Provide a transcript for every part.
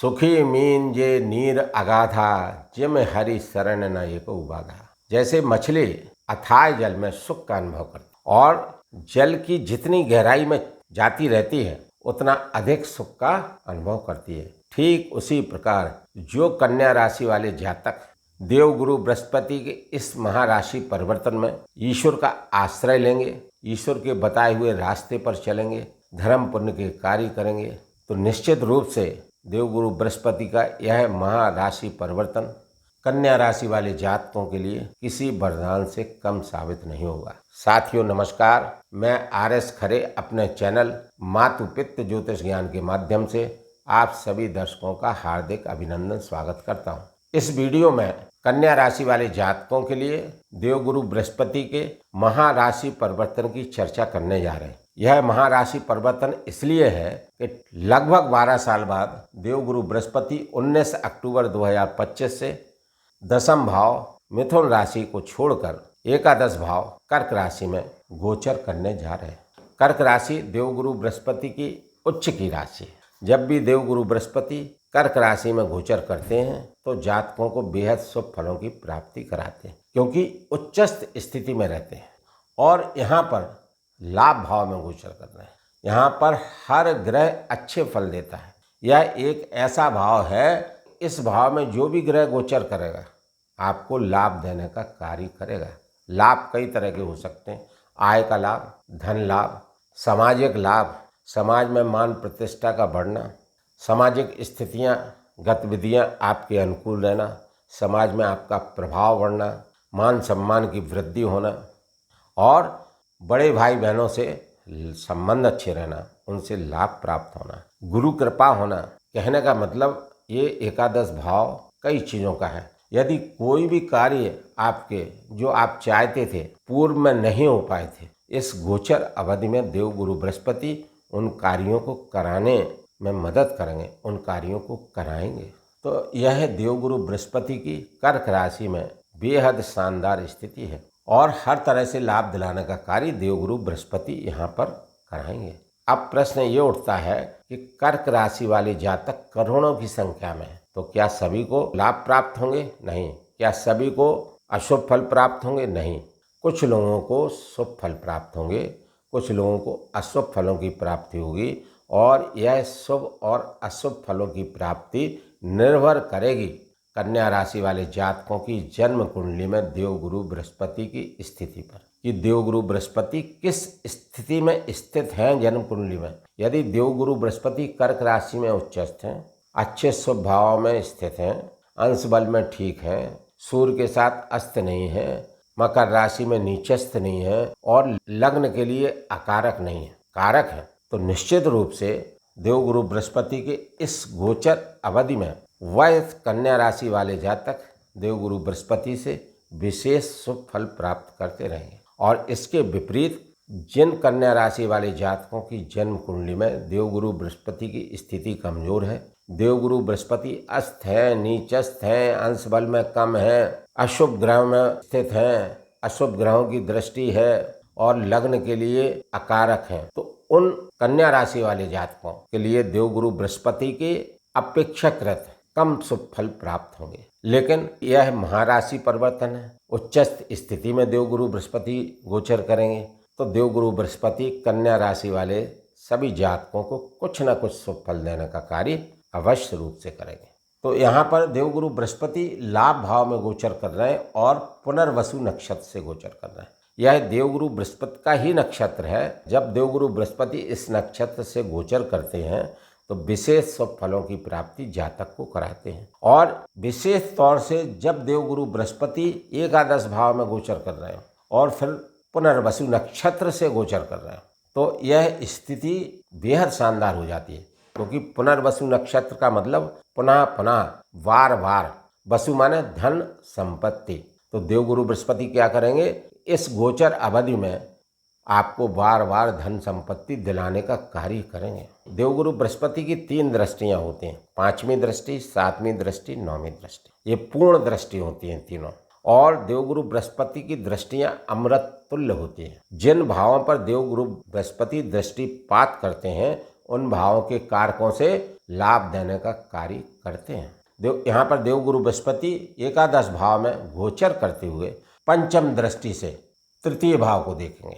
सुखी मीन जे नीर अगाधा, जिम हरि शरण न एको बाधा। जैसे मछली अथाह जल में सुख का अनुभव करती और जल की जितनी गहराई में जाती रहती है उतना अधिक सुख का अनुभव करती है, ठीक उसी प्रकार जो कन्या राशि वाले जातक देवगुरु बृहस्पति के इस महाराशि परिवर्तन में ईश्वर का आश्रय लेंगे, ईश्वर के बताए हुए रास्ते पर चलेंगे, धर्म पुण्य के कार्य करेंगे, तो निश्चित रूप से देवगुरु बृहस्पति का यह महाराशि परिवर्तन कन्या राशि वाले जातकों के लिए किसी वरदान से कम साबित नहीं होगा। साथियों नमस्कार, मैं आर.एस. खरे अपने चैनल मातु पित्त ज्योतिष ज्ञान के माध्यम से आप सभी दर्शकों का हार्दिक अभिनंदन स्वागत करता हूं। इस वीडियो में कन्या राशि वाले जातकों के लिए देवगुरु बृहस्पति के महाराशि परिवर्तन की चर्चा करने जा रहे हैं। यह महाराशि परिवर्तन इसलिए है कि लगभग 12 साल बाद देवगुरु बृहस्पति 19 अक्टूबर 2025 से दशम भाव मिथुन राशि को छोड़कर एकादश भाव कर्क राशि में गोचर करने जा रहे हैं। कर्क राशि देवगुरु बृहस्पति की उच्च की राशि है। जब भी देवगुरु बृहस्पति कर्क राशि में गोचर करते हैं तो जातकों को बेहद शुभ फलों की प्राप्ति कराते हैं, क्योंकि उच्चस्थ स्थिति में रहते हैं और यहाँ पर लाभ भाव में गोचर कर रहे हैं। यहाँ पर हर ग्रह अच्छे फल देता है। यह एक ऐसा भाव है, इस भाव में जो भी ग्रह गोचर करेगा आपको लाभ देने का कार्य करेगा। लाभ कई तरह के हो सकते हैं, आय का लाभ, धन लाभ, सामाजिक लाभ, समाज में मान प्रतिष्ठा का बढ़ना, सामाजिक स्थितियां गतिविधियां आपके अनुकूल रहना, समाज में आपका प्रभाव बढ़ना, मान सम्मान की वृद्धि होना और बड़े भाई बहनों से संबंध अच्छे रहना, उनसे लाभ प्राप्त होना, गुरु कृपा होना। कहने का मतलब ये एकादश भाव कई चीज़ों का है। यदि कोई भी कार्य आपके जो आप चाहते थे पूर्व में नहीं हो पाए थे, इस गोचर अवधि में देवगुरु बृहस्पति उन कार्यों को कराने में मदद करेंगे, उन कार्यों को कराएंगे। तो यह देवगुरु बृहस्पति की कर्क राशि में बेहद शानदार स्थिति है और हर तरह से लाभ दिलाने का कार्य देवगुरु बृहस्पति यहाँ पर कराएंगे। अब प्रश्न ये उठता है कि कर्क राशि वाले जातक करोड़ों की संख्या में है, तो क्या सभी को लाभ प्राप्त होंगे? नहीं। क्या सभी को अशुभ फल प्राप्त होंगे? नहीं। कुछ लोगों को शुभ फल प्राप्त होंगे, कुछ लोगों को अशुभ फलों की प्राप्ति होगी और यह शुभ और अशुभ फलों की प्राप्ति निर्भर करेगी कन्या राशि वाले जातकों की जन्म कुंडली में देवगुरु बृहस्पति की स्थिति पर, कि देवगुरु बृहस्पति किस स्थिति में स्थित हैं जन्म कुंडली में। यदि देवगुरु बृहस्पति कर्क राशि में उच्चस्थ हैं, अच्छे शुभ भाव में स्थित हैं, अंश बल में ठीक हैं, सूर्य के साथ अस्त नहीं है, मकर राशि में नीचस्थ नहीं है और लग्न के लिए अकारक नहीं है, कारक है, तो निश्चित रूप से देवगुरु बृहस्पति के इस गोचर अवधि में वह कन्या राशि वाले जातक देवगुरु बृहस्पति से विशेष शुभ फल प्राप्त करते रहेंगे। और इसके विपरीत जिन कन्या राशि वाले जातकों की जन्म कुंडली में देवगुरु बृहस्पति की स्थिति कमजोर है, देवगुरु बृहस्पति अस्त है, नीचस्थ है, अंश बल में कम है, अशुभ ग्रह में स्थित हैं, अशुभ ग्रहों की दृष्टि है और लग्न के लिए अकारक है, तो उन कन्या राशि वाले जातकों के लिए देवगुरु बृहस्पति के अपेक्षाकृत कम शुभ फल प्राप्त होंगे। लेकिन यह महाराशि परिवर्तन है, उच्चस्थ स्थिति में देवगुरु बृहस्पति गोचर करेंगे, तो देवगुरु बृहस्पति कन्या राशि वाले सभी जातकों को कुछ न कुछ शुभ फल देने का कार्य अवश्य रूप से करेंगे। तो यहाँ पर देवगुरु बृहस्पति लाभ भाव में गोचर कर रहे हैं और पुनर्वसु नक्षत्र से गोचर कर रहे हैं। यह देवगुरु बृहस्पति का ही नक्षत्र है। जब देवगुरु बृहस्पति इस नक्षत्र से गोचर करते हैं तो विशेष शुभ फलों की प्राप्ति जातक को कराते हैं और विशेष तौर से जब देवगुरु बृहस्पति एकादश भाव में गोचर कर रहे हैं और फिर पुनर्वसु नक्षत्र से गोचर कर रहे हैं तो यह स्थिति बेहद शानदार हो जाती है, क्योंकि पुनर्वसु नक्षत्र का मतलब पुनः पुनः बार बार, वसु माने धन संपत्ति। तो देवगुरु बृहस्पति क्या करेंगे, इस गोचर अवधि में आपको बार बार धन संपत्ति दिलाने का कार्य करेंगे। देवगुरु बृहस्पति की 3 दृष्टियां होती हैं, 5वीं दृष्टि, 7वीं दृष्टि, 9वीं दृष्टि, ये पूर्ण दृष्टि होती हैं तीनों। और देवगुरु बृहस्पति की दृष्टियां अमृत तुल्य होती हैं। जिन भावों पर देवगुरु बृहस्पति दृष्टिपात करते हैं उन भावों के कारकों से लाभ देने का कार्य करते हैं। यहाँ पर देवगुरु बृहस्पति एकादश भाव में गोचर करते हुए पंचम दृष्टि से तृतीय भाव को देखेंगे।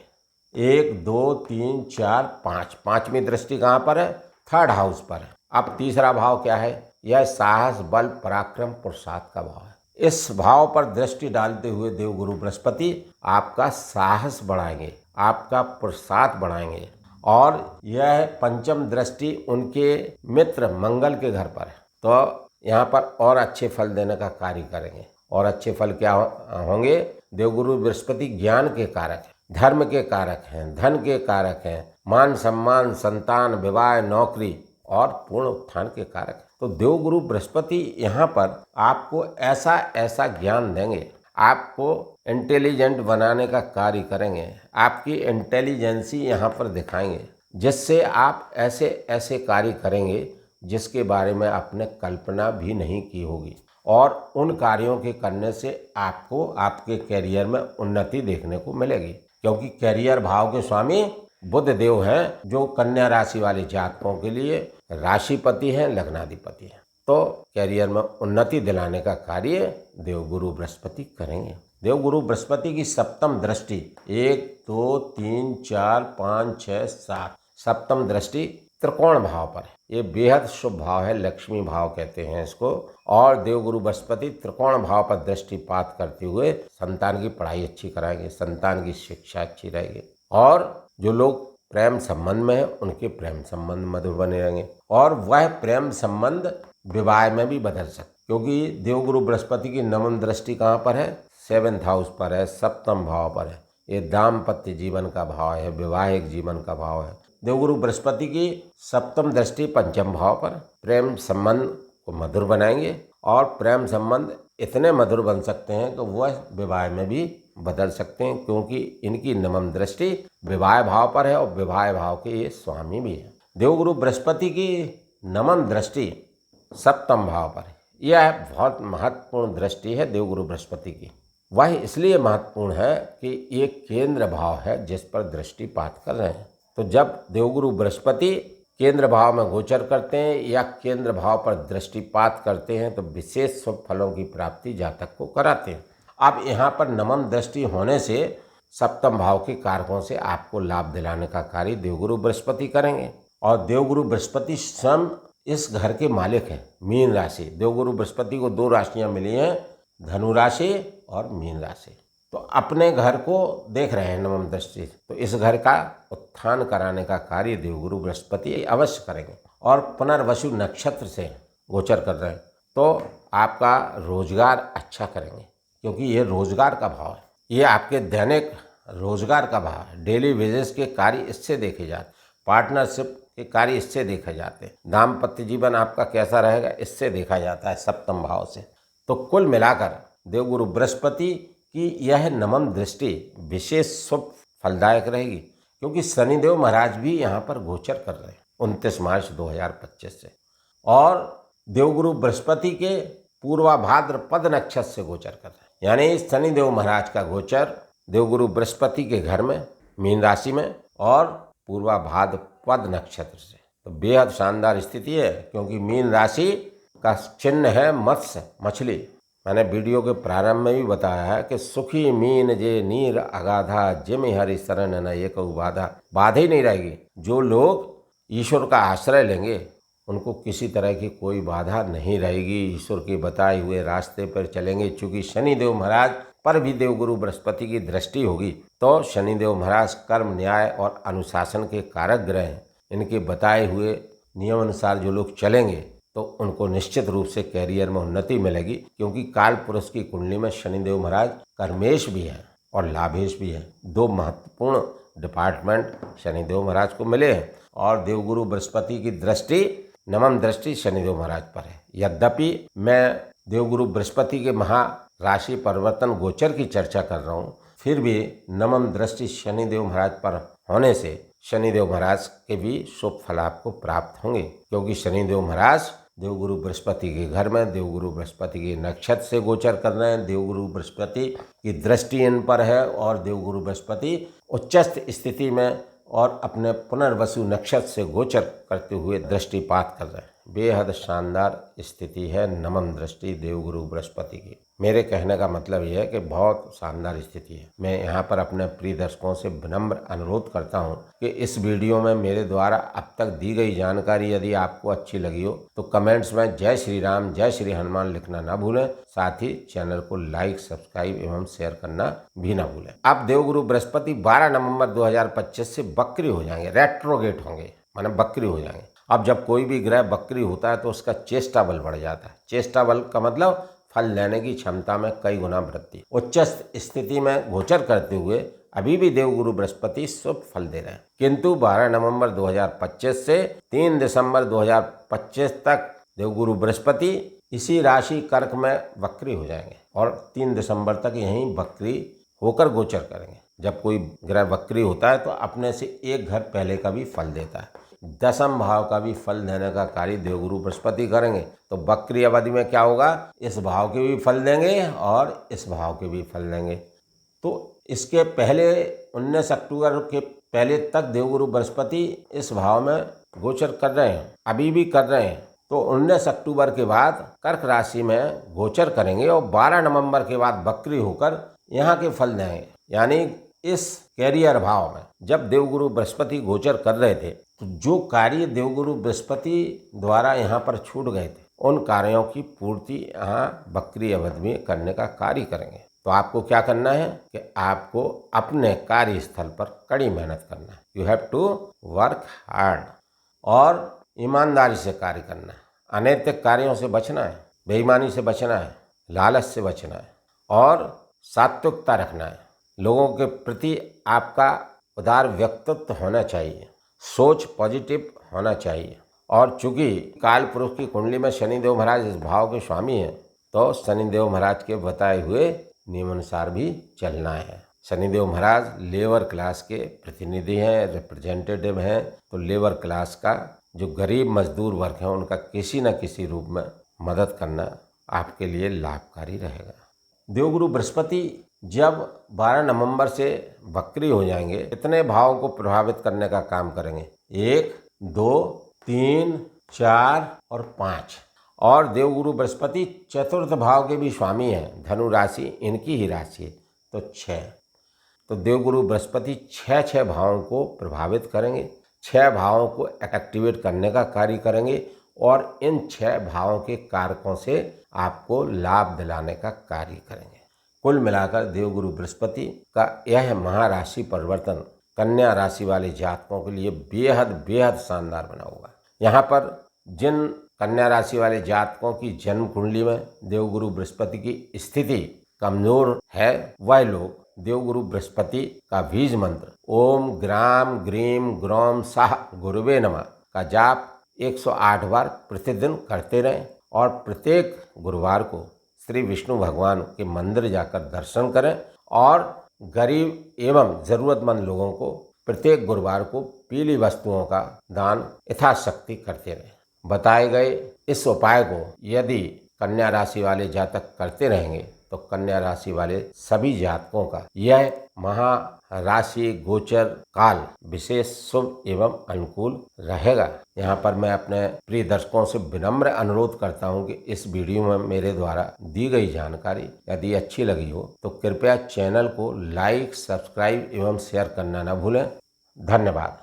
1 2 3 4 5, पांचवी दृष्टि कहाँ पर है? थर्ड हाउस पर है। अब तीसरा भाव क्या है? यह साहस, बल, पराक्रम, पुरुषार्थ का भाव है। इस भाव पर दृष्टि डालते हुए देवगुरु बृहस्पति आपका साहस बढ़ाएंगे, आपका पुरुषार्थ बढ़ाएंगे। और यह पंचम दृष्टि उनके मित्र मंगल के घर पर है, तो यहाँ पर और अच्छे फल देने का कार्य करेंगे। और अच्छे फल क्या होंगे? देवगुरु बृहस्पति ज्ञान के कारक हैं, धर्म के कारक हैं, धन के कारक हैं, मान सम्मान, संतान, विवाह, नौकरी और पूर्ण उत्थान के कारक हैं। तो देवगुरु बृहस्पति यहाँ पर आपको ऐसा ऐसा ज्ञान देंगे, आपको इंटेलिजेंट बनाने का कार्य करेंगे, आपकी इंटेलिजेंसी यहाँ पर दिखाएंगे, जिससे आप ऐसे ऐसे कार्य करेंगे जिसके बारे में आपने कल्पना भी नहीं की होगी। और उन कार्यों के करने से आपको आपके कैरियर में उन्नति देखने को मिलेगी, क्योंकि कैरियर भाव के स्वामी बुध देव हैं, जो कन्या राशि वाले जातकों के लिए राशिपति हैं, लग्नाधिपति हैं। तो कैरियर में उन्नति दिलाने का कार्य देवगुरु बृहस्पति करेंगे। देवगुरु बृहस्पति की सप्तम दृष्टि 1 2 3 4 5 6 7 सप्तम दृष्टि त्रिकोण भाव पर है। ये बेहद शुभ भाव है, लक्ष्मी भाव कहते हैं इसको। और देवगुरु बृहस्पति त्रिकोण भाव पर दृष्टिपात करते हुए संतान की पढ़ाई अच्छी कराएंगे, संतान की शिक्षा अच्छी रहेगी। और जो लोग प्रेम संबंध में है उनके प्रेम संबंध मधुर बने रहेंगे। और वह प्रेम संबंध विवाह में भी बदल सकते, क्योंकि देवगुरु बृहस्पति की नवम दृष्टि कहाँ पर है? 7th हाउस पर है, सप्तम भाव पर है। ये दाम्पत्य जीवन का भाव है, वैवाहिक जीवन का भाव है। देवगुरु बृहस्पति की सप्तम दृष्टि पंचम भाव पर प्रेम संबंध को मधुर बनाएंगे। और प्रेम संबंध इतने मधुर बन सकते हैं कि वह विवाह में भी बदल सकते हैं, क्योंकि इनकी नवम दृष्टि विवाह भाव पर है और विवाह भाव के ये स्वामी भी है। देवगुरु बृहस्पति की नवम दृष्टि सप्तम भाव पर है। यह बहुत महत्वपूर्ण दृष्टि है देवगुरु बृहस्पति की। वह इसलिए महत्वपूर्ण है कि ये केंद्र भाव है जिस पर दृष्टिपात कर रहे हैं। तो जब देवगुरु बृहस्पति केंद्र भाव में गोचर करते हैं या केंद्र भाव पर दृष्टिपात करते हैं तो विशेष शुभ फलों की प्राप्ति जातक को कराते हैं। अब यहाँ पर नवम दृष्टि होने से सप्तम भाव के कारकों से आपको लाभ दिलाने का कार्य देवगुरु बृहस्पति करेंगे। और देवगुरु बृहस्पति स्वयं इस घर के मालिक हैं, मीन राशि। देवगुरु बृहस्पति को 2 राशियाँ मिली हैं, धनु राशि और मीन राशि। तो अपने घर को देख रहे हैं नवम दृष्टि, तो इस घर का उत्थान कराने का कार्य देवगुरु बृहस्पति अवश्य करेंगे। और पुनर्वसु नक्षत्र से गोचर कर रहे हैं तो आपका रोजगार अच्छा करेंगे, क्योंकि ये रोजगार का भाव है, ये आपके दैनिक रोजगार का भाव है। डेली वेजेस के कार्य इससे देखे जाते, पार्टनरशिप के कार्य इससे देखे जाते हैं, दाम्पत्य जीवन आपका कैसा रहेगा इससे देखा जाता है सप्तम भाव से। तो कुल मिलाकर देवगुरु बृहस्पति कि यह नवम दृष्टि विशेष शुभ फलदायक रहेगी, क्योंकि शनिदेव महाराज भी यहाँ पर गोचर कर रहे हैं 29 मार्च 2025 से। और देवगुरु बृहस्पति के पूर्वाभाद्रपद नक्षत्र से गोचर कर रहे हैं, यानी शनिदेव महाराज का गोचर देवगुरु बृहस्पति के घर में मीन राशि में और पूर्वाभाद्रपद नक्षत्र से। तो बेहद शानदार स्थिति है, क्योंकि मीन राशि का चिन्ह है मत्स्य, मछली। मैंने वीडियो के प्रारंभ में भी बताया है कि सुखी मीन जे नीर अगाधा, जिमि हरि शरण न एकौ बाधा। बाधा ही नहीं रहेगी। जो लोग ईश्वर का आश्रय लेंगे उनको किसी तरह की कोई बाधा नहीं रहेगी, ईश्वर के बताए हुए रास्ते पर चलेंगे। चूँकि शनिदेव महाराज पर भी देवगुरु बृहस्पति की दृष्टि होगी, तो शनिदेव महाराज कर्म, न्याय और अनुशासन के कारक ग्रह हैं। इनके बताए हुए नियम अनुसार जो लोग चलेंगे तो उनको निश्चित रूप से कैरियर में उन्नति मिलेगी, क्योंकि काल पुरुष की कुंडली में शनिदेव महाराज कर्मेश भी हैं और लाभेश भी हैं। 2 महत्वपूर्ण डिपार्टमेंट शनिदेव महाराज को मिले हैं। और देवगुरु बृहस्पति की दृष्टि नवम दृष्टि शनिदेव महाराज पर है। यद्यपि मैं देवगुरु बृहस्पति के महाराशि परिवर्तन गोचर की चर्चा कर रहा हूँ, फिर भी नवम दृष्टि शनिदेव महाराज पर होने से शनिदेव महाराज के भी शुभ फल आपको प्राप्त होंगे, क्योंकि शनिदेव महाराज देवगुरु बृहस्पति के घर में देवगुरु बृहस्पति के नक्षत्र से गोचर कर रहे हैं। देवगुरु बृहस्पति की दृष्टि इन पर है और देवगुरु बृहस्पति उच्चस्थ स्थिति में और अपने पुनर्वसु नक्षत्र से गोचर करते हुए दृष्टिपात कर रहे हैं। बेहद शानदार स्थिति है नमन दृष्टि देवगुरु बृहस्पति की। मेरे कहने का मतलब यह है कि बहुत शानदार स्थिति है। मैं यहाँ पर अपने प्रिय दर्शकों से विनम्र अनुरोध करता हूँ कि इस वीडियो में मेरे द्वारा अब तक दी गई जानकारी यदि आपको अच्छी लगी हो तो कमेंट्स में जय श्री राम जय श्री हनुमान लिखना ना भूलें। साथ ही चैनल को लाइक सब्सक्राइब एवं शेयर करना भी ना भूलें। अब देवगुरु बृहस्पति 12 नवंबर 2025 से बकरी हो जाएंगे, रेट्रोगेट होंगे, माने बकरी हो जाएंगे। अब जब कोई भी ग्रह बकरी होता है तो उसका चेष्टा बल बढ़ जाता है। चेष्टा बल का मतलब फल लेने की क्षमता में कई गुना वृद्धि। उच्च स्थिति में गोचर करते हुए अभी भी देवगुरु बृहस्पति शुभ फल दे रहे हैं, किंतु 12 नवंबर 2025 से 3 दिसंबर 2025 तक देवगुरु बृहस्पति इसी राशि कर्क में बकरी हो जाएंगे और 3 दिसंबर तक यहीं बकरी होकर गोचर करेंगे। जब कोई ग्रह बकरी होता है तो अपने से एक घर पहले का भी फल देता है। 10th भाव का भी फल देने का कार्य देवगुरु बृहस्पति करेंगे। तो बकरी अवधि में क्या होगा, इस भाव के भी फल देंगे और इस भाव के भी फल देंगे। तो इसके पहले 19 अक्टूबर के पहले तक देवगुरु बृहस्पति इस भाव में गोचर कर रहे हैं, अभी भी कर रहे हैं। तो 19 अक्टूबर के बाद कर्क राशि में गोचर करेंगे और 12 नवंबर के बाद बकरी होकर यहाँ के फल देंगे। यानी इस कैरियर भाव में जब देवगुरु बृहस्पति गोचर कर रहे थे तो जो कार्य देवगुरु बृहस्पति द्वारा यहाँ पर छूट गए थे उन कार्यों की पूर्ति यहाँ बकरी अवधि में करने का कार्य करेंगे। तो आपको क्या करना है कि आपको अपने कार्यस्थल पर कड़ी मेहनत करना है। You have to work hard और ईमानदारी से कार्य करना है। अनैतिक कार्यों से बचना है, बेईमानी से बचना है, लालच से बचना है और सात्विकता रखना है। लोगों के प्रति आपका उदार व्यक्तित्व होना चाहिए, सोच पॉजिटिव होना चाहिए। और चूंकि काल पुरुष की कुंडली में शनिदेव महाराज इस भाव के स्वामी हैं तो शनिदेव महाराज के बताए हुए नियमानुसार भी चलना है। शनिदेव महाराज लेबर क्लास के प्रतिनिधि हैं, रिप्रेजेंटेटिव हैं। तो लेबर क्लास का जो गरीब मजदूर वर्ग है उनका किसी न किसी रूप में मदद करना आपके लिए लाभकारी रहेगा। देवगुरु बृहस्पति जब 12 नवंबर से बकरी हो जाएंगे इतने भावों को प्रभावित करने का काम करेंगे, 1, 2, 3, 4 और 5। और देवगुरु बृहस्पति चतुर्थ भाव के भी स्वामी हैं, धनु राशि इनकी ही राशि है, तो 6। तो देवगुरु बृहस्पति 6 भावों को प्रभावित करेंगे, 6 भावों को एक्टिवेट करने का कार्य करेंगे और इन 6 भावों के कारकों से आपको लाभ दिलाने का कार्य करेंगे। कुल मिलाकर देवगुरु बृहस्पति का यह महाराशि परिवर्तन कन्या राशि वाले जातकों के लिए बेहद शानदार बना होगा। यहाँ पर जिन कन्या राशि वाले जातकों की जन्म कुंडली में देवगुरु बृहस्पति की स्थिति कमजोर है वह लोग देवगुरु बृहस्पति का बीज मंत्र ओम ग्राम ग्रीम ग्रोम साह गुरुवे नमः का जाप 108 बार प्रतिदिन करते रहें और प्रत्येक गुरुवार को श्री विष्णु भगवान के मंदिर जाकर दर्शन करें और गरीब एवं जरूरतमंद लोगों को प्रत्येक गुरुवार को पीली वस्तुओं का दान यथाशक्ति करते रहें। बताए गए इस उपाय को यदि कन्या राशि वाले जातक करते रहेंगे तो कन्या राशि वाले सभी जातकों का यह महाराशि गोचर काल विशेष शुभ एवं अनुकूल रहेगा। यहाँ पर मैं अपने प्रिय दर्शकों से विनम्र अनुरोध करता हूँ कि इस वीडियो में मेरे द्वारा दी गई जानकारी यदि अच्छी लगी हो तो कृपया चैनल को लाइक सब्सक्राइब एवं शेयर करना न भूलें। धन्यवाद।